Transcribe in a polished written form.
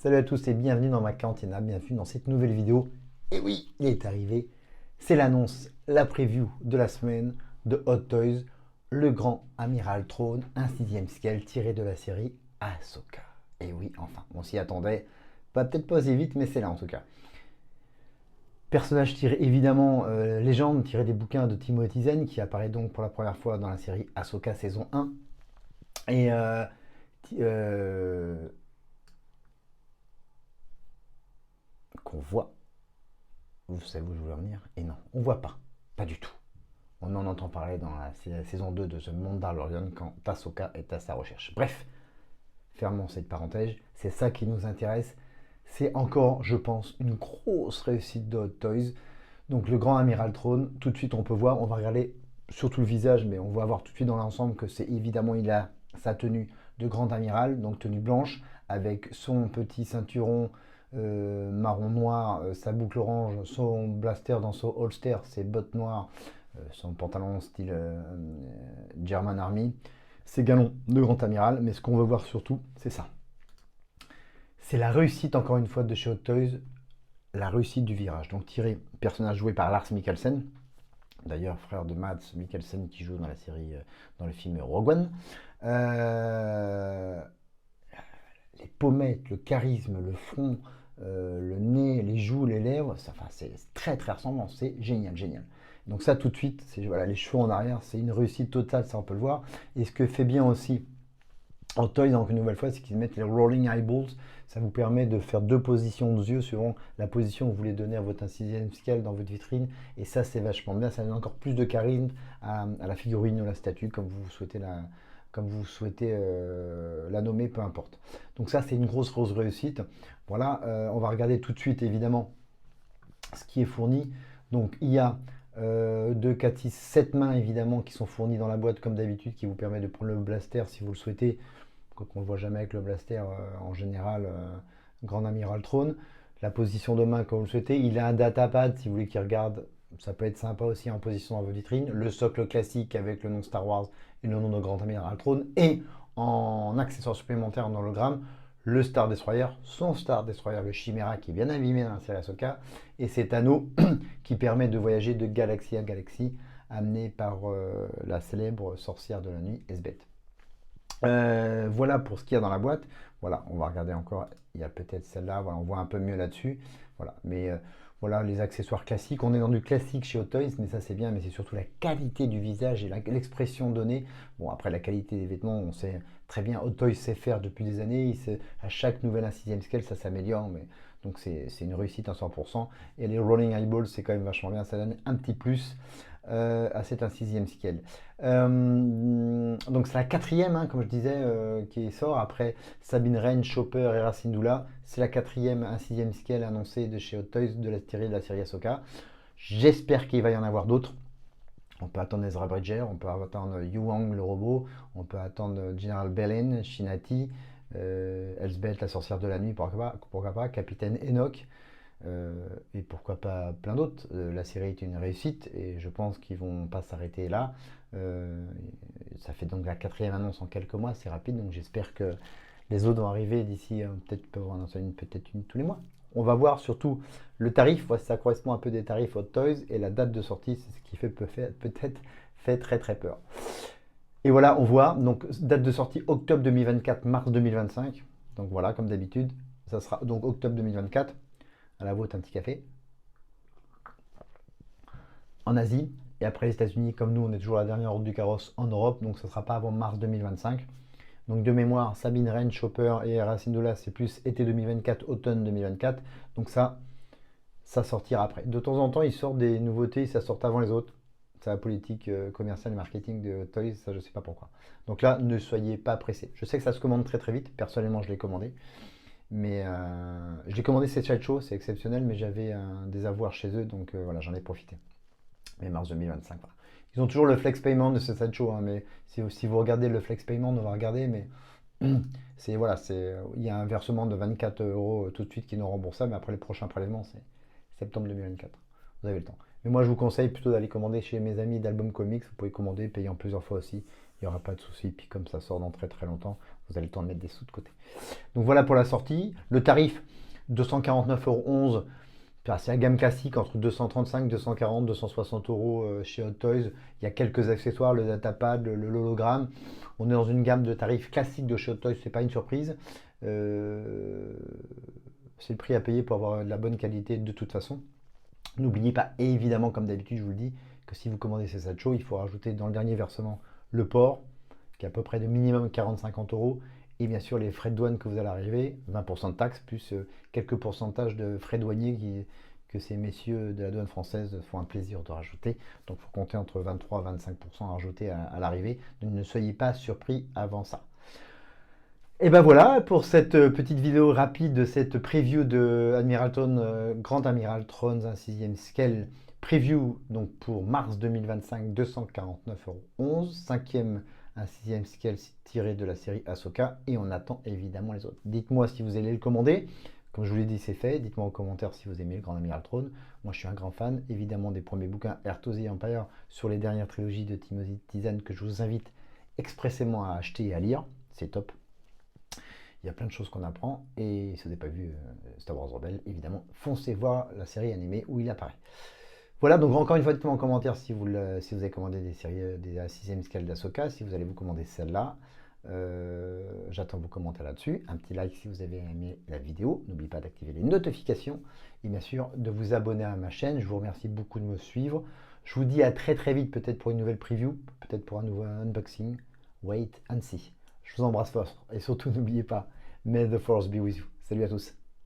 Salut à tous et bienvenue dans ma cantina, bienvenue dans cette nouvelle vidéo. Et oui, il est arrivé, c'est l'annonce, la preview de la semaine de Hot Toys, le grand amiral Throne, un 6ème scale tiré de la série Ahsoka. Et oui, enfin, on s'y attendait, peut-être pas aussi vite, mais c'est là en tout cas. Personnage tiré évidemment, légende tiré des bouquins de Timothy Zahn qui apparaît donc pour la première fois dans la série Ahsoka saison 1. Et qu'on voit. Vous savez où je voulais en venir. Et non, on voit pas. Pas du tout. On en entend parler dans la saison 2 de The Mandalorian quand Ahsoka est à sa recherche. Bref, fermons cette parenthèse. C'est ça qui nous intéresse. C'est encore, je pense, une grosse réussite de Hot Toys. Donc le grand amiral Throne, tout de suite on peut voir, on va regarder surtout le visage, mais on va voir tout de suite dans l'ensemble que c'est évidemment, il a sa tenue de grand amiral, donc tenue blanche, avec son petit ceinturon marron noir, sa boucle orange, son blaster dans son holster, ses bottes noires, son pantalon style German Army, ses galons de grand amiral. Mais ce qu'on veut voir surtout, c'est ça. C'est la réussite, encore une fois, de chez Hot Toys, la réussite du virage. Donc tiré, personnage joué par Lars Mikkelsen, d'ailleurs frère de Mads Mikkelsen qui joue dans la série, dans le film Rogue One. Les pommettes, le charisme, le front, le nez, les joues, les lèvres, c'est très très ressemblant, c'est génial, génial. Donc ça tout de suite, voilà, les cheveux en arrière, c'est une réussite totale, ça on peut le voir. Et ce que fait bien aussi Hot Toys, donc une nouvelle fois, c'est qu'ils mettent les rolling eyeballs. Ça vous permet de faire deux positions de yeux suivant la position que vous voulez donner à votre 6ème scale dans votre vitrine. Et ça, c'est vachement bien. Ça donne encore plus de charisme à la figurine ou la statue, comme vous souhaitez la nommer, peu importe. Donc ça, c'est une grosse réussite. Voilà, on va regarder tout de suite, évidemment, ce qui est fourni. Donc, il y a 2, 4, 6, 7 mains, évidemment, qui sont fournies dans la boîte, comme d'habitude, qui vous permet de prendre le blaster si vous le souhaitez. Qu'on ne le voit jamais avec le blaster en général, Grand Amiral Throne. La position de main comme vous le souhaitez. Il a un datapad si vous voulez qu'il regarde. Ça peut être sympa aussi en position dans vos vitrines. Le socle classique avec le nom Star Wars et le nom de Grand Amiral Throne. Et en accessoire supplémentaire en hologramme, le Star Destroyer, son Star Destroyer, le Chimera qui est bien abîmé dans la série Ahsoka. Et cet anneau qui permet de voyager de galaxie à galaxie, amené par la célèbre sorcière de la nuit, Esbeth. Voilà pour ce qu'il y a dans la boîte. Voilà, on va regarder encore. Il y a peut-être celle-là. Voilà, on voit un peu mieux là-dessus. Voilà, mais voilà les accessoires classiques. On est dans du classique chez Hot Toys, mais ça c'est bien. Mais c'est surtout la qualité du visage et l'expression donnée. Bon, après la qualité des vêtements, on sait très bien. Hot Toys sait faire depuis des années. À chaque nouvelle 6ème scale, ça s'améliore. Mais donc c'est une réussite à 100%. Et les rolling eyeballs, c'est quand même vachement bien. Ça donne un petit plus à cet 6ème scale. Donc c'est la 4ème, hein, comme je disais, qui sort après Sabine Wren, Chopper et Hera Syndulla. C'est la 4ème 6ème scale annoncée de chez Hot Toys de la série Ahsoka. J'espère qu'il va y en avoir d'autres. On peut attendre Ezra Bridger, on peut attendre Yuang le robot, on peut attendre General Belen, Shinati, Elsbeth la sorcière de la nuit, pourquoi pas Capitaine Enoch. Et pourquoi pas plein d'autres. La série est une réussite et je pense qu'ils vont pas s'arrêter là. Ça fait donc la 4ème annonce en quelques mois, c'est rapide, donc j'espère que les autres vont arriver d'ici, peut-être une tous les mois. On va voir surtout le tarif, ça correspond un peu des tarifs Hot Toys, et la date de sortie, c'est ce qui peut-être fait très très peur. Et voilà, on voit, donc date de sortie octobre 2024, mars 2025. Donc voilà, comme d'habitude, ça sera donc octobre 2024. À la vôtre, un petit café. En Asie, et après les États-Unis, comme nous, on est toujours la dernière route du carrosse en Europe, donc ça ne sera pas avant mars 2025. Donc de mémoire, Sabine Wren, Chopper et Hera Syndulla, c'est plus été 2024, automne 2024. Donc ça sortira après. De temps en temps, ils sortent des nouveautés, ça sort avant les autres. C'est la politique commerciale et marketing de Toys, ça je ne sais pas pourquoi. Donc là, ne soyez pas pressés. Je sais que ça se commande très très vite, personnellement je l'ai commandé. Mais je l'ai commandé cette Show, c'est exceptionnel, mais j'avais des avoirs chez eux, donc voilà, j'en ai profité. Mais mars 2025, voilà. Ils ont toujours le flex payment de cette Show, hein, mais si vous regardez le flex payment, on va regarder, mais voilà, il y a un versement de 24 € tout de suite qui est non remboursable, mais après les prochains prélèvements, c'est septembre 2024. Vous avez le temps. Mais moi, je vous conseille plutôt d'aller commander chez mes amis d'Album Comics. Vous pouvez commander, payer en plusieurs fois aussi. il n'y aura pas de souci. Puis comme ça sort dans très très longtemps, vous avez le temps de mettre des sous de côté. Donc voilà pour la sortie. Le tarif, 249,11 €. C'est la gamme classique entre 235, 240, 260 € chez Hot Toys. Il y a quelques accessoires, le datapad, l'hologramme. On est dans une gamme de tarifs classiques de chez Hot Toys, c'est pas une surprise. C'est le prix à payer pour avoir de la bonne qualité de toute façon. N'oubliez pas, évidemment, comme d'habitude, je vous le dis, que si vous commandez ces Satchos, il faut rajouter dans le dernier versement le port, qui est à peu près de minimum 40-50 €. Et bien sûr, les frais de douane que vous allez arriver, 20% de taxes, plus quelques pourcentages de frais douaniers que ces messieurs de la douane française font un plaisir de rajouter. Donc, il faut compter entre 23 et 25% à rajouter à l'arrivée. Donc, ne soyez pas surpris avant ça. Et ben voilà pour cette petite vidéo rapide de cette preview de Admiralton, Grand Admiralton, un 6e scale preview donc pour mars 2025, 249,11 €. 5e, un 6e scale tiré de la série Ahsoka et on attend évidemment les autres. Dites-moi si vous allez le commander. Comme je vous l'ai dit, c'est fait. Dites-moi en commentaire si vous aimez le Grand Admiralton. Moi, je suis un grand fan, évidemment, des premiers bouquins Heir to the Empire sur les dernières trilogies de Timothy Zahn que je vous invite expressément à acheter et à lire. C'est top. Il y a plein de choses qu'on apprend. Et si vous n'avez pas vu Star Wars Rebels, évidemment, foncez voir la série animée où il apparaît. Voilà, donc encore une fois, dites-moi en commentaire si vous avez commandé des séries, des 6e scale d'Ahsoka, si vous allez vous commander celle-là. J'attends vos commentaires là-dessus. Un petit like si vous avez aimé la vidéo. N'oubliez pas d'activer les notifications et bien sûr de vous abonner à ma chaîne. Je vous remercie beaucoup de me suivre. Je vous dis à très très vite, peut-être pour une nouvelle preview, peut-être pour un nouveau unboxing. Wait and see. Je vous embrasse fort et surtout n'oubliez pas, may the force be with you. Salut à tous.